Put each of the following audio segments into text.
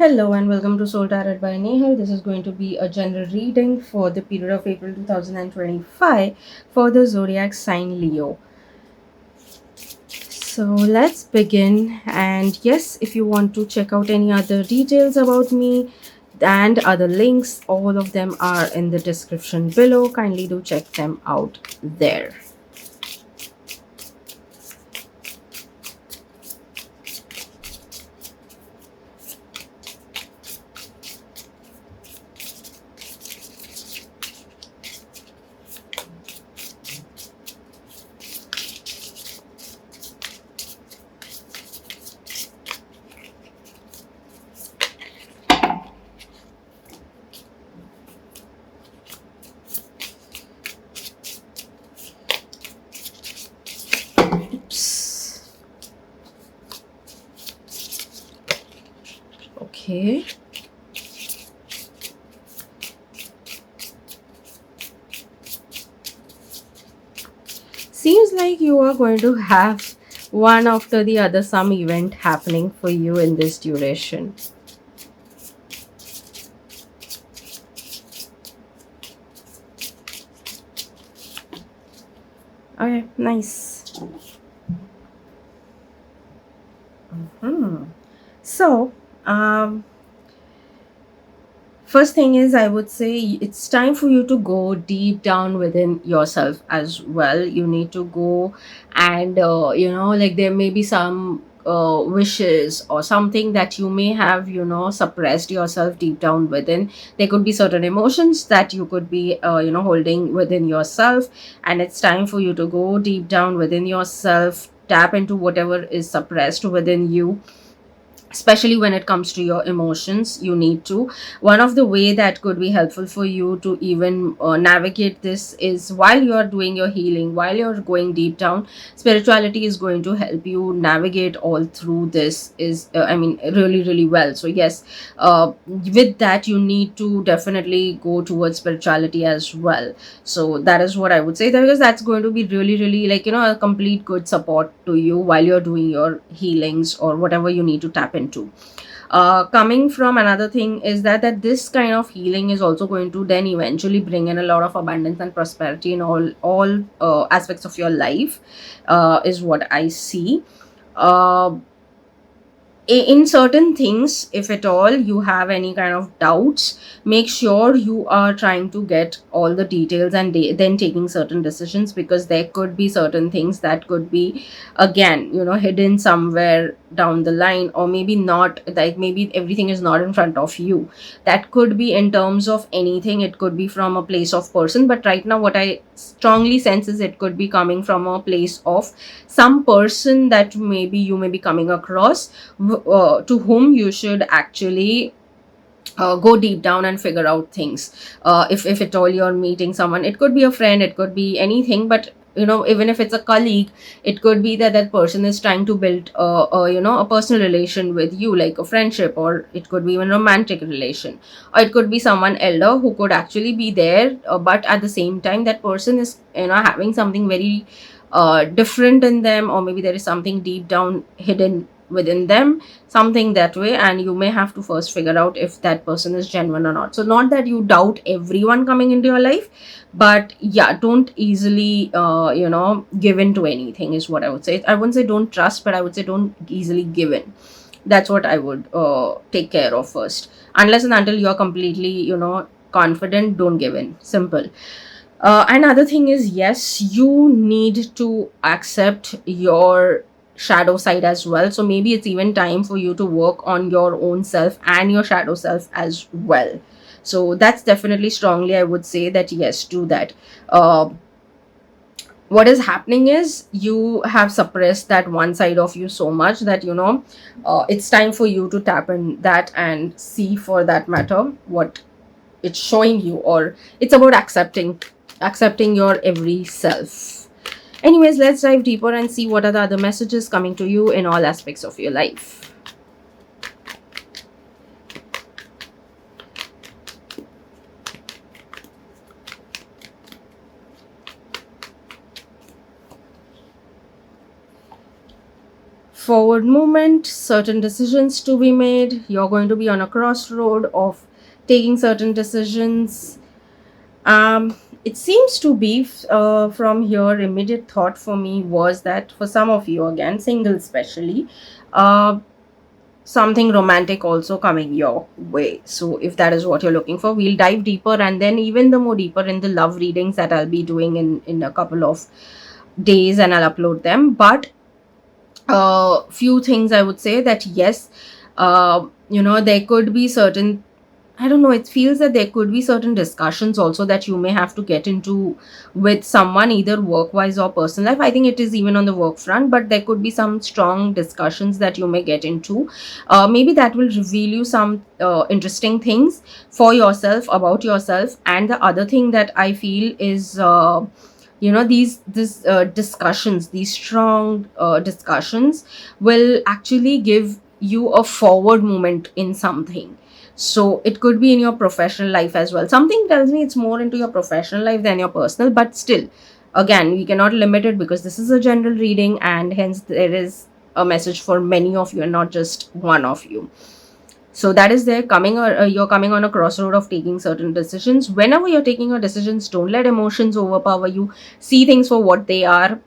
Hello and welcome to Soul Tarot by Nehal. This is going to be a general reading for the period of April 2025 for the zodiac sign Leo. So let's begin. And yes, if you want to check out any other details about me and other links, all of them are in the description below. Kindly do check them out there. Oops. Okay. Seems like you are going to have one after the other some event happening for you in this duration. Okay, nice. Hmm. So, um, first thing is, I would say it's time for you to go deep down within yourself as well. You need to go and, like there may be some wishes or something that you may have, suppressed yourself deep down within. There could be certain emotions that you could be, holding within yourself, and it's time for you to go deep down within yourself, tap into whatever is suppressed within you, especially when it comes to your emotions. You need to, one of the way that could be helpful for you to even navigate this is while you're doing your healing, while you're going deep down, spirituality is going to help you navigate all through this is really really well. So yes, with that you need to definitely go towards spirituality as well. So that is what I would say, because that's going to be really really like a complete good support to you while you're doing your healings or whatever you need to tap into. Coming from another thing is that this kind of healing is also going to then eventually bring in a lot of abundance and prosperity in all aspects of your life, is what I see. uh, in certain things, if at all you have any kind of doubts, make sure you are trying to get all the details and then taking certain decisions, because there could be certain things that could be again hidden somewhere down the line, or maybe not, like maybe everything is not in front of you. That could be in terms of anything. It could be from a place of person, but right now what I strongly sense is it could be coming from a place of some person that maybe you may be coming across, to whom you should actually go deep down and figure out things. If at all you're meeting someone, it could be a friend, it could be anything, but even if it's a colleague, it could be that that person is trying to build a personal relation with you, like a friendship, or it could be even romantic relation, or it could be someone elder who could actually be there, but at the same time that person is having something very different in them, or maybe there is something deep down hidden within them, something that way, and you may have to first figure out if that person is genuine or not. So not that you doubt everyone coming into your life, but yeah, don't easily give in to anything, is what I would say. I wouldn't say don't trust, but I would say don't easily give in. That's what I would take care of first. Unless and until you're completely confident, don't give in. Simple. Another thing is, yes, you need to accept your shadow side as well. So maybe it's even time for you to work on your own self and your shadow self as well. So that's definitely strongly, I would say that yes, do that. What is happening is you have suppressed that one side of you so much that it's time for you to tap in that and see, for that matter, what it's showing you, or it's about accepting your every self. Anyways, let's dive deeper and see what are the other messages coming to you in all aspects of your life. forward movement, certain decisions to be made. You're going to be on a crossroad of taking certain decisions. It seems to be from here, immediate thought for me was that for some of you, again, single especially, uh, something romantic also coming your way. So if that is what you're looking for, we'll dive deeper, and then even the more deeper in the love readings that I'll be doing in a couple of days, and I'll upload them. But few things I would say that yes, there could be certain, I don't know, it feels that there could be certain discussions also that you may have to get into with someone, either work wise or personal life. I think it is even on the work front, but there could be some strong discussions that you may get into. Maybe that will reveal you some interesting things for yourself, about yourself. And the other thing that I feel is, these discussions, these strong discussions will actually give you a forward movement in something. So it could be in your professional life as well. Something tells me it's more into your professional life than your personal, but still, again, we cannot limit it because this is a general reading, and hence there is a message for many of you and not just one of you. So that is there coming, or you're coming on a crossroad of taking certain decisions. Whenever you're taking your decisions, don't let emotions overpower you. See things for what they are,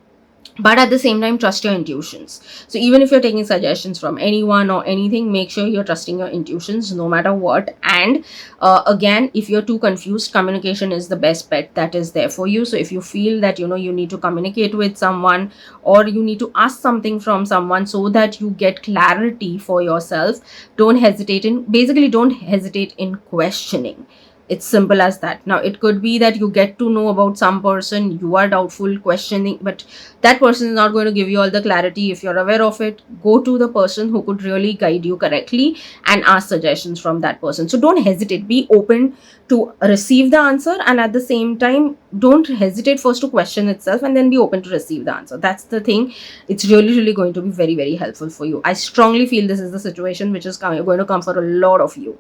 but at the same time, trust your intuitions. So even if you're taking suggestions from anyone or anything, make sure you're trusting your intuitions no matter what. And again, if you're too confused, communication is the best bet that is there for you. So if you feel that you need to communicate with someone, or you need to ask something from someone so that you get clarity for yourself, don't hesitate in questioning. It's simple as that. Now it could be that you get to know about some person, you are doubtful, questioning, but that person is not going to give you all the clarity. If you're aware of it, go to the person who could really guide you correctly and ask suggestions from that person. So don't hesitate, be open to receive the answer, and at the same time, don't hesitate first to question itself and then be open to receive the answer. That's the thing. It's really, really going to be very, very helpful for you. I strongly feel this is the situation which is going to come for a lot of you.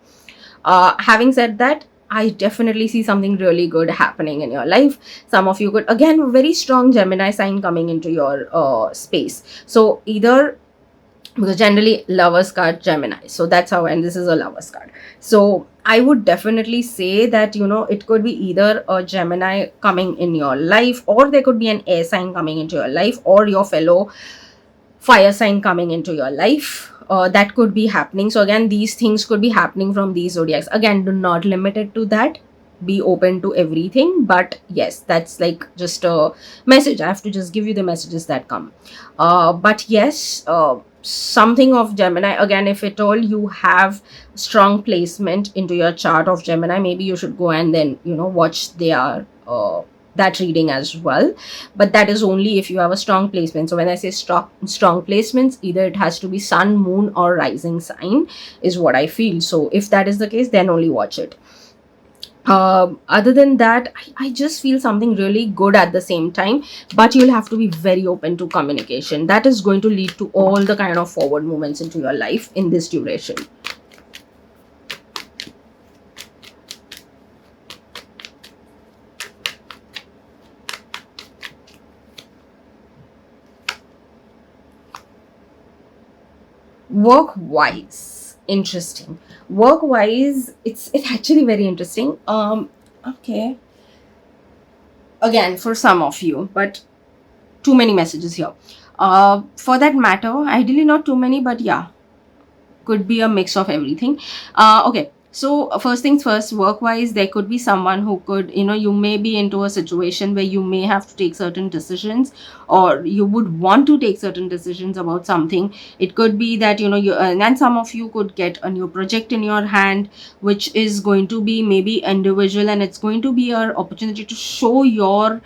Having said that, I definitely see something really good happening in your life. Some of you could, again, very strong Gemini sign coming into your space. So either, because generally lovers card Gemini, so that's how, and this is a lovers card. So I would definitely say that it could be either a Gemini coming in your life, or there could be an air sign coming into your life, or your fellow fire sign coming into your life. That could be happening. So again, these things could be happening from these zodiacs. Again, do not limit it to that, be open to everything. But yes, that's like just a message. I have to just give you the messages that come. But yes, something of Gemini, again, if at all you have strong placement into your chart of Gemini, maybe you should go and then watch their that reading as well. But that is only if you have a strong placement. So when I say strong placements, either it has to be sun, moon, or rising sign is what I feel. So if that is the case, then only watch it. Other than that, I just feel something really good at the same time, but you'll have to be very open to communication. That is going to lead to all the kind of forward movements into your life in this duration. Work wise, interesting. Work wise, it's actually very interesting. Okay, again, for some of you, but too many messages here. For that matter, ideally not too many, but yeah, could be a mix of everything. Okay, so first things first, work wise, there could be someone who could, you may be into a situation where you may have to take certain decisions, or you would want to take certain decisions about something. It could be that and some of you could get a new project in your hand, which is going to be maybe individual, and it's going to be your opportunity to show your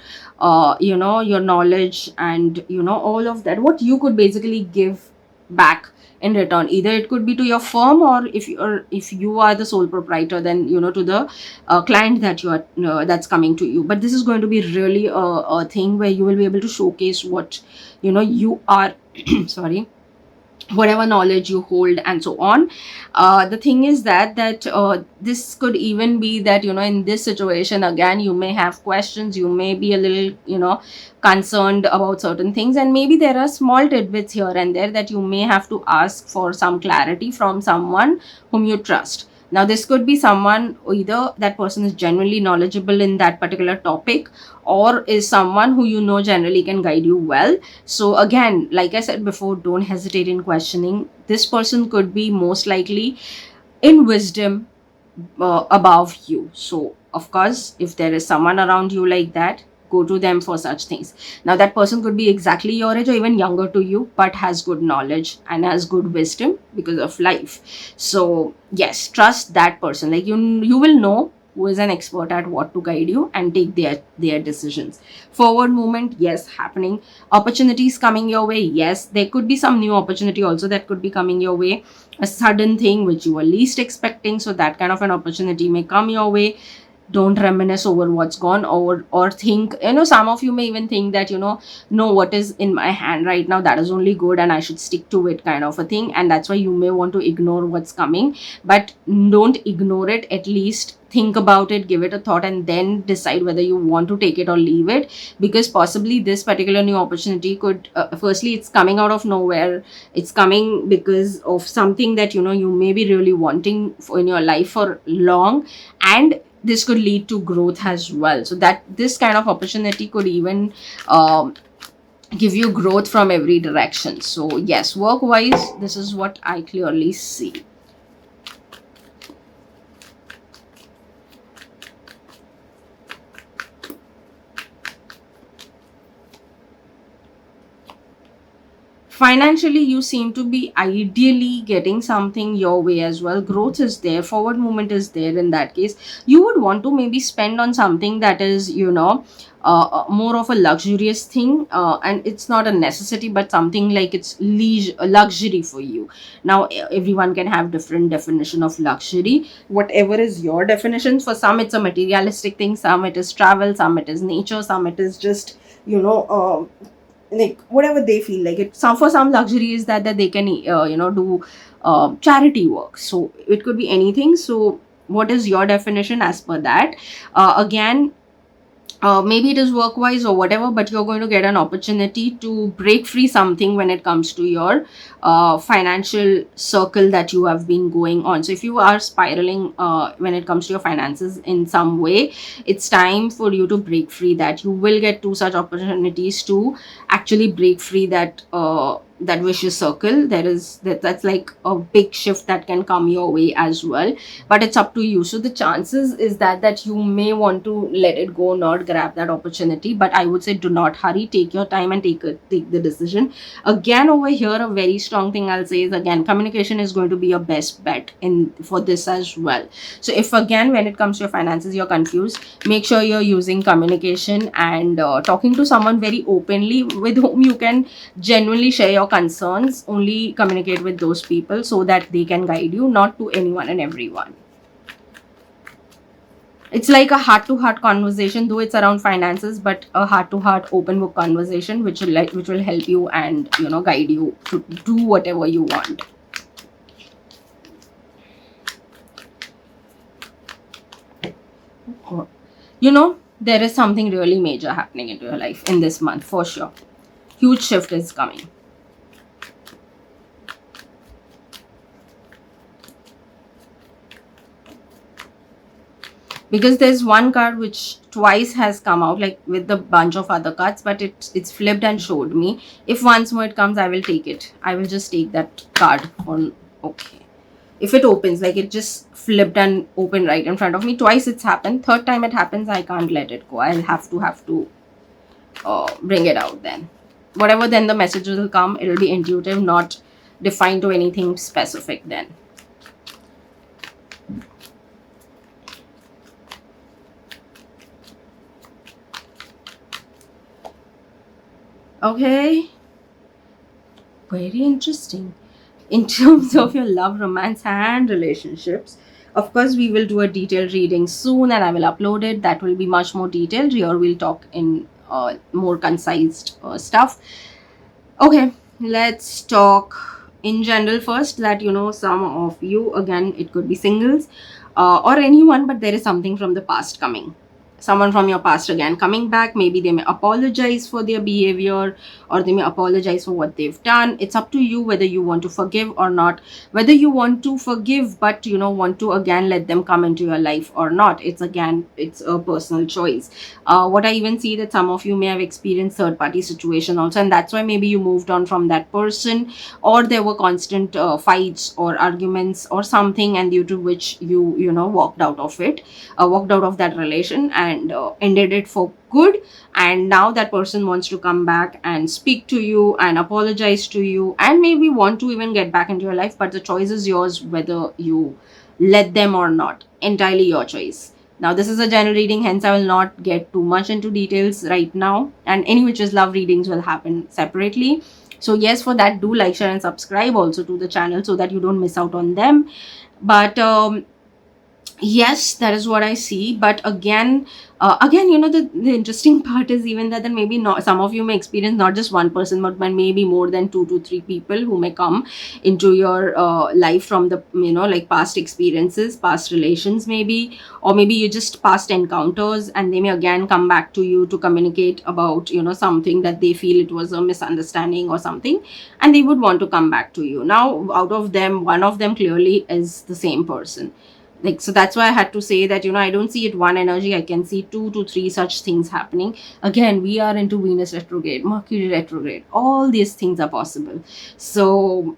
your knowledge, and all of that, what you could basically give back in return. Either it could be to your firm, or if you are the sole proprietor, then to the client that you are that's coming to you. But this is going to be really a thing where you will be able to showcase what you are sorry, whatever knowledge you hold and so on. The thing is that this could even be that, in this situation again, you may have questions, you may be a little, concerned about certain things, and maybe there are small tidbits here and there that you may have to ask for some clarity from someone whom you trust. Now this could be someone, either that person is genuinely knowledgeable in that particular topic, or is someone who generally can guide you well. So again, like I said before, don't hesitate in questioning. This person could be most likely in wisdom above you. So of course, if there is someone around you like that, go to them for such things. Now that person could be exactly your age or even younger to you, but has good knowledge and has good wisdom because of life. So yes, trust that person. Like you will know who is an expert at what to guide you, and take their decisions. Forward movement, yes, happening. Opportunities coming your way, yes, there could be some new opportunity also that could be coming your way, a sudden thing which you were least expecting, so that kind of an opportunity may come your way. Don't reminisce over what's gone, or think, some of you may even think that, know what is in my hand right now, that is only good and I should stick to it, kind of a thing, and that's why you may want to ignore what's coming. But don't ignore it, at least think about it, give it a thought, and then decide whether you want to take it or leave it. Because possibly this particular new opportunity could, firstly, it's coming out of nowhere. It's coming because of something that, you may be really wanting in your life for long, and this could lead to growth as well. So that this kind of opportunity could even give you growth from every direction. So yes, work wise, this is what I clearly see. Financially, you seem to be ideally getting something your way as well. Growth is there, forward movement is there. In that case, you would want to maybe spend on something that is, more of a luxurious thing, and it's not a necessity, but something like it's luxury for you. Now everyone can have different definition of luxury. Whatever is your definition, for some it's a materialistic thing, some it is travel, some it is nature, some it is just, like whatever they feel like it. Some, for some, luxury is that they can do charity work. So it could be anything. So what is your definition as per that? Again, maybe it is work wise or whatever, but you're going to get an opportunity to break free something when it comes to your financial circle that you have been going on. So if you are spiraling when it comes to your finances in some way, it's time for you to break free. That you will get two such opportunities to actually break free that vicious circle. That's like a big shift that can come your way as well, but it's up to you. So the chances is that you may want to let it go, not grab that opportunity. But I would say, do not hurry, take your time and take the decision. Again, over here, a very strong thing I'll say is, again, communication is going to be your best bet in for this as well. So if, again, when it comes to your finances, you're confused, make sure you're using communication and talking to someone very openly, with whom you can genuinely share your concerns. Only communicate with those people so that they can guide you, not to anyone and everyone. It's like a heart to heart conversation, though it's around finances, but a heart to heart open book conversation, which will help you and guide you to do whatever you want. There is something really major happening into your life in this month for sure. Huge shift is coming. Because there's one card which twice has come out, like with the bunch of other cards, but it's flipped and showed me. If once more it comes, I will take it. I will just take that card on. Okay, if it opens, like it just flipped and opened right in front of me. Twice it's happened. Third time it happens, I can't let it go. I'll have to bring it out. Then whatever, then the messages will come. It'll be intuitive, not defined to anything specific then. Okay, very interesting. In terms of your love, romance, and relationships, of course, we will do a detailed reading soon, and I will upload it. That will be much more detailed. Here, we'll talk in more concise stuff. Okay, let's talk in general first, that some of you, again, it could be singles, or anyone, but there is something from the past coming, someone from your past again coming back. Maybe they may apologize for their behavior, or they may apologize for what they've done. It's up to you whether you want to forgive or not, whether you want to forgive but want to again let them come into your life or not. It's a personal choice. What I even see that some of you may have experienced third party situation also, and that's why maybe you moved on from that person, or there were constant fights or arguments or something, and due to which you walked out of it, walked out of that relation, and ended it for good. And now that person wants to come back and speak to you and apologize to you, and maybe want to even get back into your life, but the choice is yours whether you let them or not. Entirely your choice. Now, this is a general reading, hence I will not get too much into details right now, and any which is love readings will happen separately. So yes, for that, do like, share and subscribe also to the channel so that you don't miss out on them. But yes, that is what I see. But again, the interesting part is even that then maybe not, some of you may experience not just one person, but maybe more than 2 to 3 people who may come into your life from the like past experiences, past relations maybe, or maybe you just past encounters, and they may again come back to you to communicate about something that they feel it was a misunderstanding or something, and they would want to come back to you. Now, out of them, one of them clearly is the same person. Like, so that's why I had to say that I don't see it one energy, I can see 2 to 3 such things happening. Again, we are into Venus retrograde, Mercury retrograde, all these things are possible. So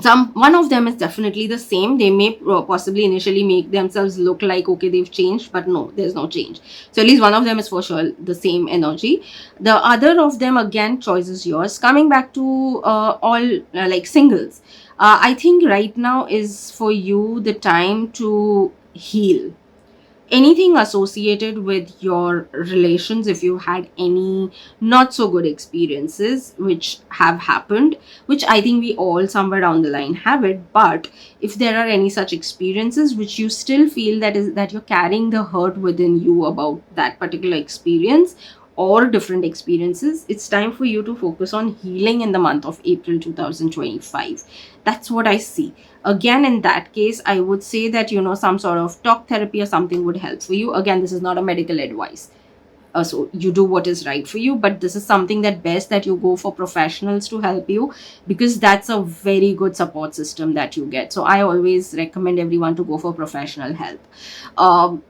one of them is definitely the same. They may possibly initially make themselves look like okay, they've changed, but no, there's no change. So at least one of them is for sure the same energy. The other of them, again, choice is yours. Coming back to all like singles, I think right now is for you the time to heal anything associated with your relations. If you had any not so good experiences which have happened, which I think we all somewhere down the line have it, but if there are any such experiences which you still feel that you're carrying the hurt within you about that particular experience or different experiences, it's time for you to focus on healing in the month of April 2025. That's what I see. Again, in that case, I would say that some sort of talk therapy or something would help for you. Again, this is not a medical advice, so you do what is right for you, but this is something that best that you go for professionals to help you, because that's a very good support system that you get. So I always recommend everyone to go for professional help, um,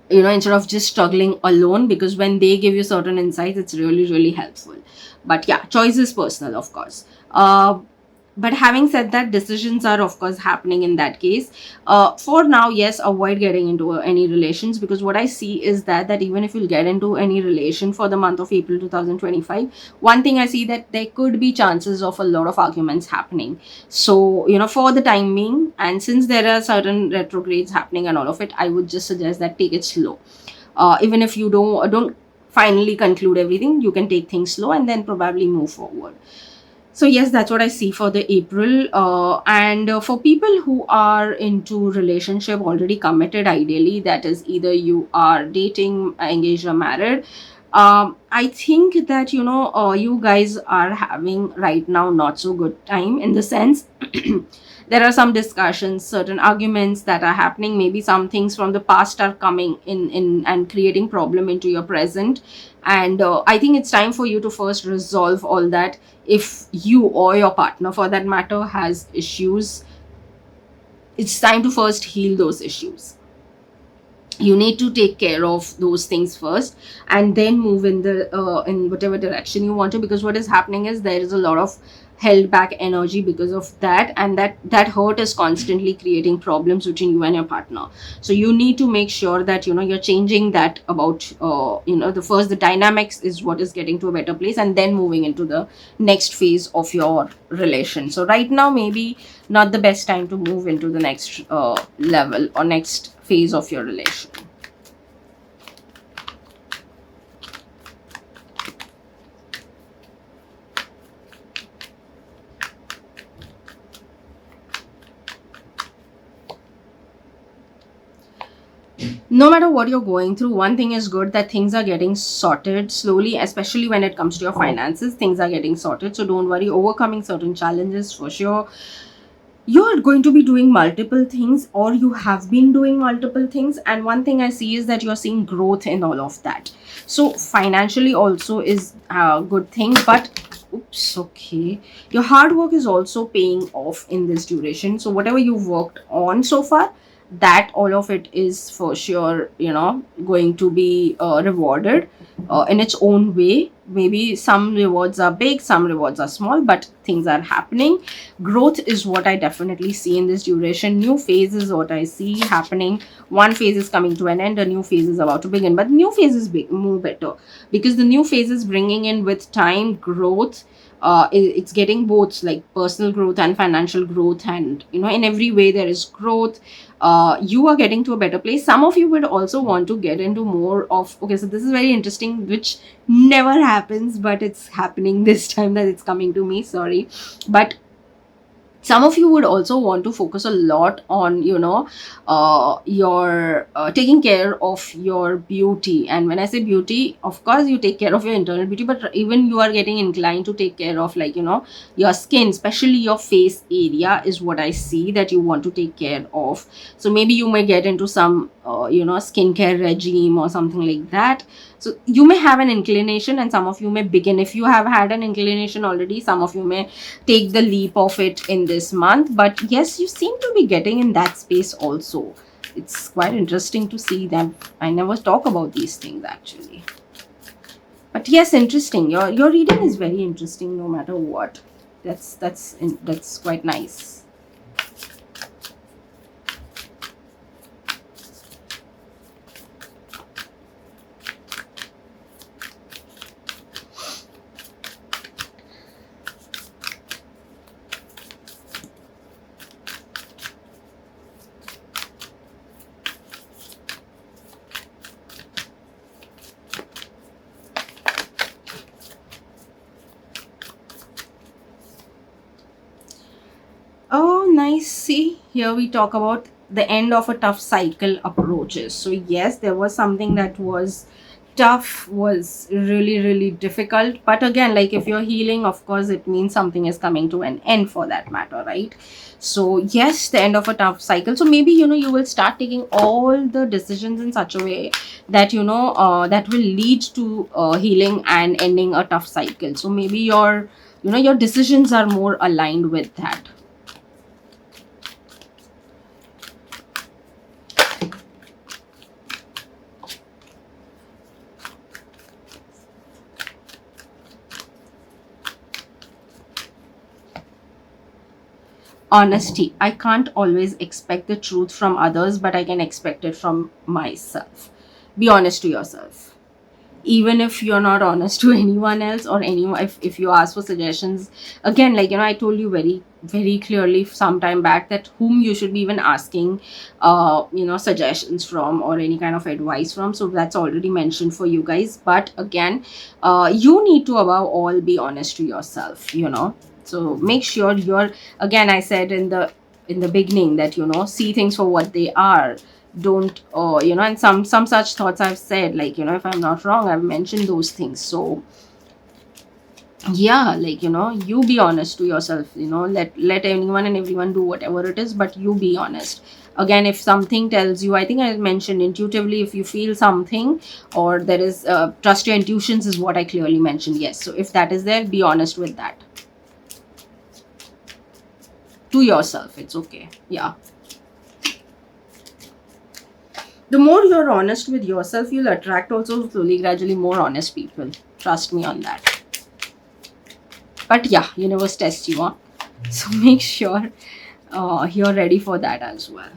instead of just struggling alone, because when they give you certain insights, it's really really helpful. But yeah, choice is personal, of course. But having said that, decisions are of course happening in that case. For now, yes, avoid getting into any relations, because what I see is that even if you get into any relation for the month of April 2025, one thing I see that there could be chances of a lot of arguments happening. So for the time being, and since there are certain retrogrades happening and all of it, I would just suggest that take it slow. Even if you don't finally conclude everything, you can take things slow and then probably move forward. So yes, that's what I see for the April. And for people who are into relationship, already committed, ideally, that is either you are dating, engaged or married, I think that you guys are having right now not so good time, in the sense there are some discussions, certain arguments that are happening. Maybe some things from the past are coming in and creating problem into your present. And I think it's time for you to first resolve all that. If you or your partner for that matter has issues, it's time to first heal those issues. You need to take care of those things first, and then move in whatever direction you want to, because what is happening is there is a lot of held back energy because of that, and that hurt is constantly creating problems between you and your partner. So you need to make sure that you're changing that about the dynamics is what is getting to a better place, and then moving into the next phase of your relation. So right now, maybe not the best time to move into the next level or next phase of your relation. no matter what you're going through, one thing is good, that things are getting sorted slowly, especially when it comes to your finances. Things are getting sorted, so don't worry. Overcoming certain challenges for sure. You're going to be doing multiple things, or you have been doing multiple things, and one thing I see is that you're seeing growth in all of that. So financially also is a good thing, but oops, okay, your hard work is also paying off in this duration. So whatever you've worked on so far, that all of it is for sure, going to be rewarded in its own way. Maybe some rewards are big, some rewards are small, but things are happening. Growth is what I definitely see in this duration. New phase is what I see happening. One phase is coming to an end, a new phase is about to begin, but the new phase is more better, because the new phase is bringing in with time growth. It's getting both like personal growth and financial growth, and in every way there is growth. You are getting to a better place. Some of you would also want to get into more of, okay, so this is very interesting, which never happens, but it's happening this time that it's coming to me, sorry. But some of you would also want to focus a lot on your taking care of your beauty. And when I say beauty, of course you take care of your internal beauty, but even you are getting inclined to take care of, like, your skin, especially your face area is what I see that you want to take care of. So maybe you may get into some skincare regime or something like that. So you may have an inclination, and some of you may begin. If you have had an inclination already, some of you may take the leap of it in this month. But yes, you seem to be getting in that space also. It's quite interesting to see that. I never talk about these things actually, but yes, interesting. Your reading is very interesting no matter what. That's quite nice. Oh, nice. See, here we talk about the end of a tough cycle approaches. So, yes, there was something that was tough, was really, really difficult. But again, like if you're healing, of course, it means something is coming to an end for that matter, right? So, yes, the end of a tough cycle. So, maybe, you will start taking all the decisions in such a way that, that will lead to healing and ending a tough cycle. So, maybe your decisions are more aligned with that. Honesty. I can't always expect the truth from others, but I can expect it from myself. Be honest to yourself. Even if you're not honest to anyone else, or anyone, if you ask for suggestions, again, like, I told you very, very clearly some time back that whom you should be even asking suggestions from, or any kind of advice from. So that's already mentioned for you guys. But again, you need to above all be honest to yourself. So make sure you're, again, I said in the beginning that see things for what they are. Don't and some such thoughts I've said, like, if I'm not wrong, I've mentioned those things. So yeah, like, you be honest to yourself. Let anyone and everyone do whatever it is, but you be honest. Again, if something tells you, I think I mentioned intuitively, if you feel something, or there is trust your intuitions is what I clearly mentioned. Yes, so if that is there, be honest with that to yourself. It's okay. Yeah, the more you're honest with yourself, you'll attract also slowly, gradually more honest people. Trust me on that. But yeah, universe tests you on. So make sure you're ready for that as well.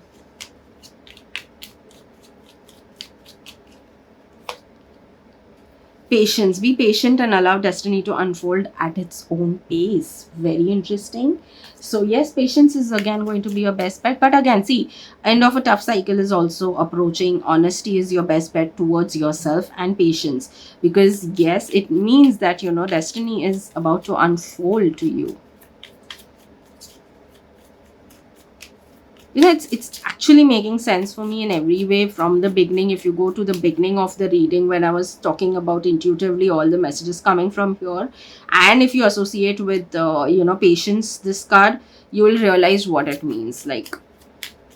Patience. Be patient and allow destiny to unfold at its own pace. Very interesting. So yes, patience is again going to be your best bet. But again, see, end of a tough cycle is also approaching. Honesty is your best bet towards yourself, and patience. Because yes, it means that destiny is about to unfold to you. It's actually making sense for me in every way from the beginning. If you go to the beginning of the reading, when I was talking about intuitively all the messages coming from here, and if you associate with patience, this card, you will realize what it means, like,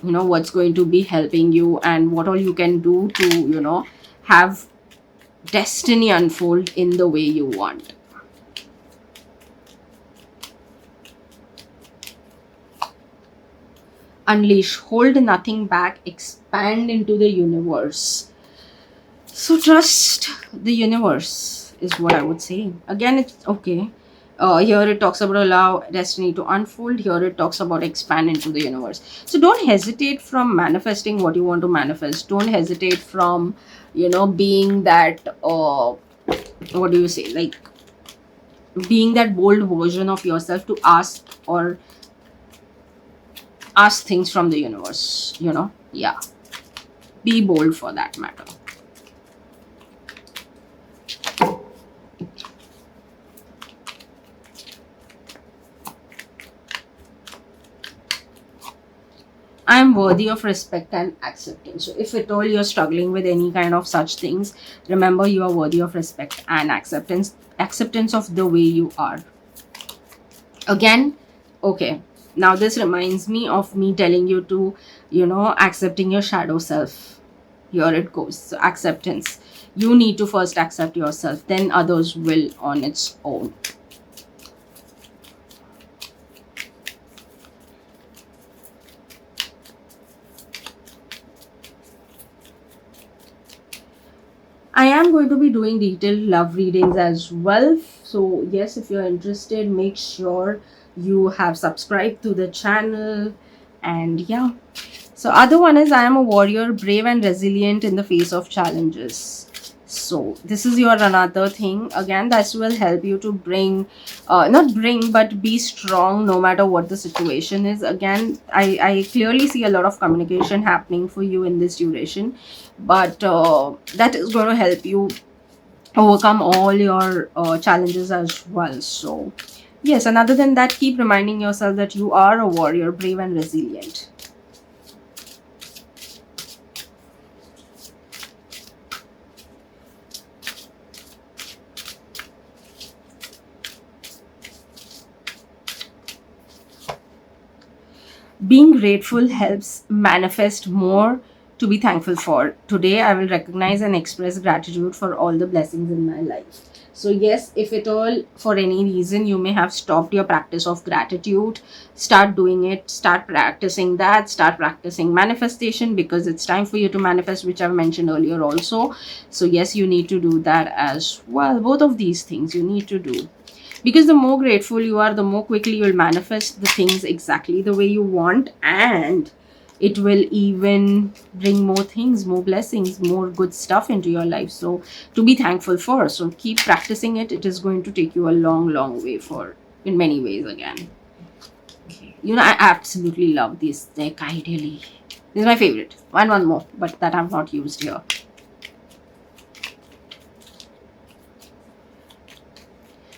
what's going to be helping you and what all you can do to have destiny unfold in the way you want. Unleash, hold nothing back, expand into the universe. So trust the universe is what I would say. Again, it's okay. Here it talks about allow destiny to unfold. Here it talks about expand into the universe. So don't hesitate from manifesting what you want to manifest. Don't hesitate from, being that, what do you say? Like, being that bold version of yourself to ask things from the universe, Yeah. Be bold for that matter. I am worthy of respect and acceptance. So if at all you're struggling with any kind of such things, remember you are worthy of respect and acceptance of the way you are. Again, okay, now this reminds me of me telling you to, accepting your shadow self. Here it goes. So acceptance. You need to first accept yourself, then others will on its own. I am going to be doing detailed love readings as well. So yes, if you're interested, make sure you have subscribed to the channel. And yeah. So other one is I am a warrior, brave and resilient in the face of challenges. So this is your another thing. Again, that will help you to bring, not bring, but be strong no matter what the situation is. Again, I clearly see a lot of communication happening for you in this duration, but that is going to help you overcome all your challenges as well. So yes, and other than that, keep reminding yourself that you are a warrior, brave and resilient. Being grateful helps manifest more to be thankful for. Today, I will recognize and express gratitude for all the blessings in my life. So, yes, if at all for any reason you may have stopped your practice of gratitude, start doing it, start practicing that, start practicing manifestation, because it's time for you to manifest, which I've mentioned earlier also. So, yes, you need to do that as well. Both of these things you need to do, because the more grateful you are, the more quickly you'll manifest the things exactly the way you want, and it will even bring more things, more blessings, more good stuff into your life, so to be thankful for. So keep practicing it. It is going to take you a long way for, in many ways. Again, okay. I absolutely love this deck. Ideally, this is my favorite. One more, but that I've not used here.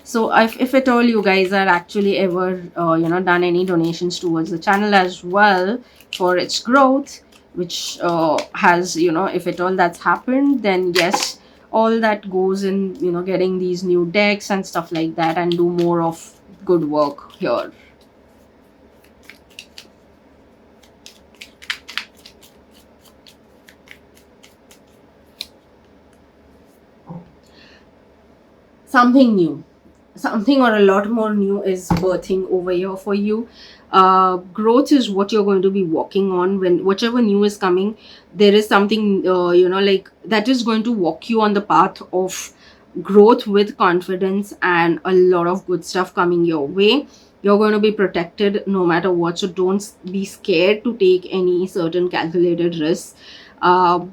So if at all you guys are actually ever done any donations towards the channel as well for its growth, which has, if at all that's happened, then yes, all that goes in getting these new decks and stuff like that, and do more of good work here. Something or a lot more new is birthing over here for you. Growth is what you're going to be walking on. When whichever new is coming, there is something like that is going to walk you on the path of growth with confidence, and a lot of good stuff coming your way. You're going to be protected no matter what, so don't be scared to take any certain calculated risks. uh,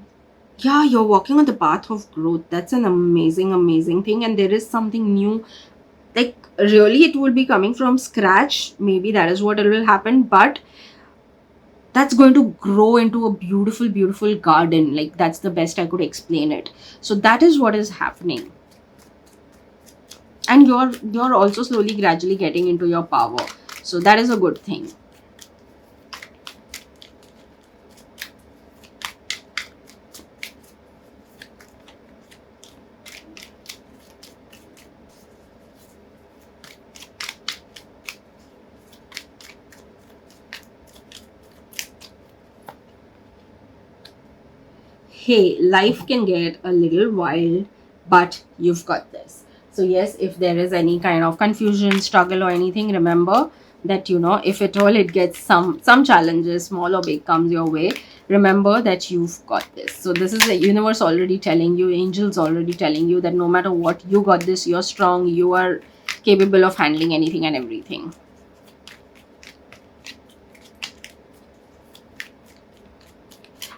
yeah, you're walking on the path of growth. That's an amazing thing, and there is something new, like really it will be coming from scratch. Maybe that is what it will happen, but that's going to grow into a beautiful garden. Like, that's the best I could explain it. So that is what is happening, and you're also slowly gradually getting into your power, so that is a good thing. hey, life can get a little wild, but you've got this. So yes, if there is any kind of confusion, struggle, or anything, remember that, if at all it gets some challenges, small or big, comes your way, remember that you've got this. So this is the universe already telling you, angels already telling you that no matter what, you got this, you're strong, you are capable of handling anything and everything.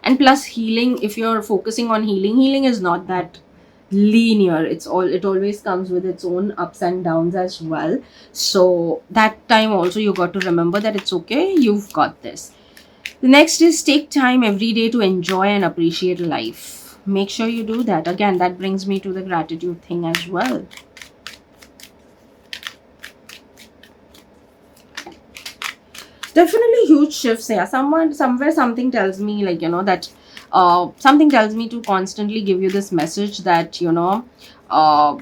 And plus, healing, if you're focusing on healing, healing is not that linear. It always comes with its own ups and downs as well. So that time also, you got to remember that it's okay, you've got this. The next is take time every day to enjoy and appreciate life. Make sure you do that. Again, that brings me to the gratitude thing as well. Definitely huge shifts. Yeah, somewhere something tells me, like, that something tells me to constantly give you this message that, uh,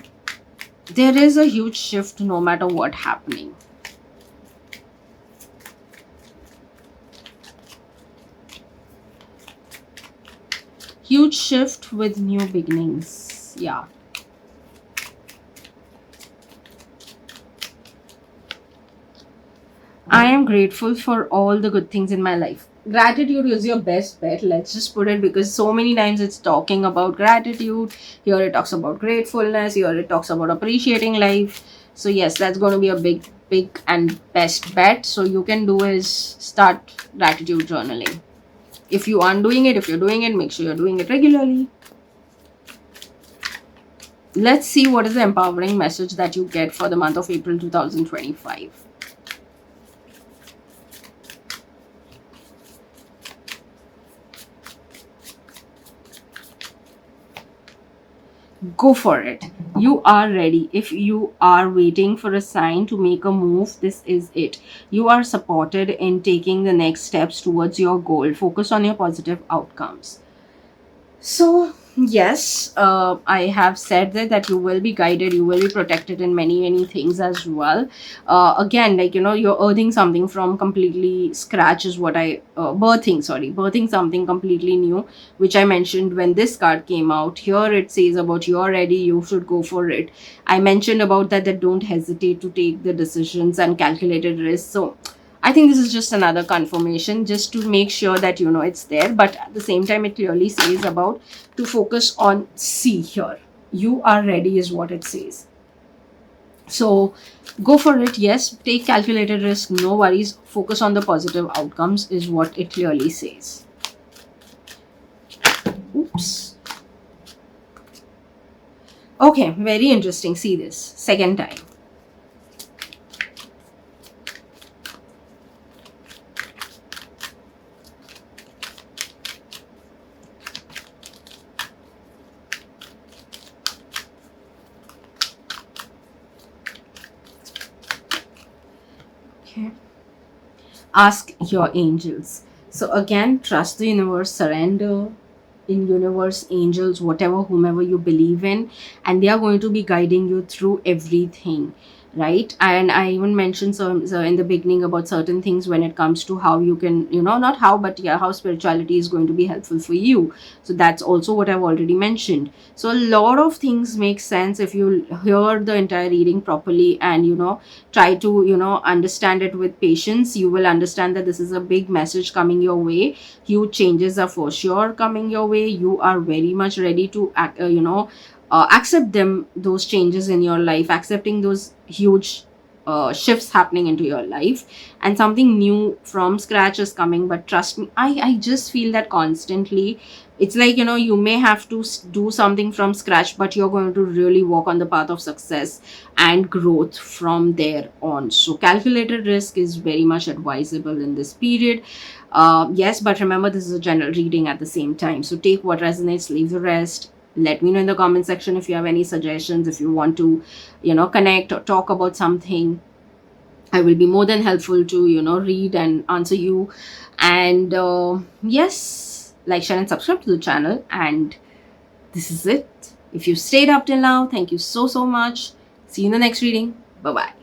there is a huge shift no matter what happening. Huge shift with new beginnings. Yeah. I am grateful for all the good things in my life. Gratitude is your best bet. Let's just put it, because so many times it's talking about gratitude. Here it talks about gratefulness. Here it talks about appreciating life. So yes, that's going to be a big, big and best bet. So you can do is start gratitude journaling. If you aren't doing it, if you're doing it, make sure you're doing it regularly. Let's see what is the empowering message that you get for the month of April 2025. Go for it. You are ready. If you are waiting for a sign to make a move, this is it. You are supported in taking the next steps towards your goal. Focus on your positive outcomes. So, yes, I have said that you will be guided, you will be protected in many, many things as well. Again, like, you're earning something from completely scratch, is what birthing something completely new, which I mentioned when this card came out. Here it says about you're ready, you should go for it. I mentioned about that don't hesitate to take the decisions and calculated risks. So, I think this is just another confirmation, just to make sure that it's there. But at the same time, it clearly says about to focus on C here. You are ready, is what it says. So go for it. Yes, take calculated risk. No worries. Focus on the positive outcomes, is what it clearly says. Oops. Okay, very interesting. See this second time. Okay. Ask your angels. So again, trust the universe, surrender in universe, angels, whatever, whomever you believe in, and they are going to be guiding you through everything, right? And I even mentioned so in the beginning about certain things when it comes to how you can, not how, but yeah, how spirituality is going to be helpful for you. So that's also what I've already mentioned. So a lot of things make sense if you hear the entire reading properly, and try to understand it with patience. You will understand that this is a big message coming your way. Huge changes are for sure coming your way. You are very much ready to accept those changes in your life, accepting those huge shifts happening into your life, and something new from scratch is coming. But trust me, I just feel that constantly. It's like, you may have to do something from scratch, but you're going to really walk on the path of success and growth from there on. So calculated risk is very much advisable in this period. Yes, but remember, this is a general reading at the same time. So take what resonates, leave the rest. Let me know in the comment section if you have any suggestions, if you want to, connect or talk about something. I will be more than helpful to, read and answer you. And yes, like, share, and subscribe to the channel. And this is it. If you stayed up till now, thank you so, so much. See you in the next reading. Bye bye.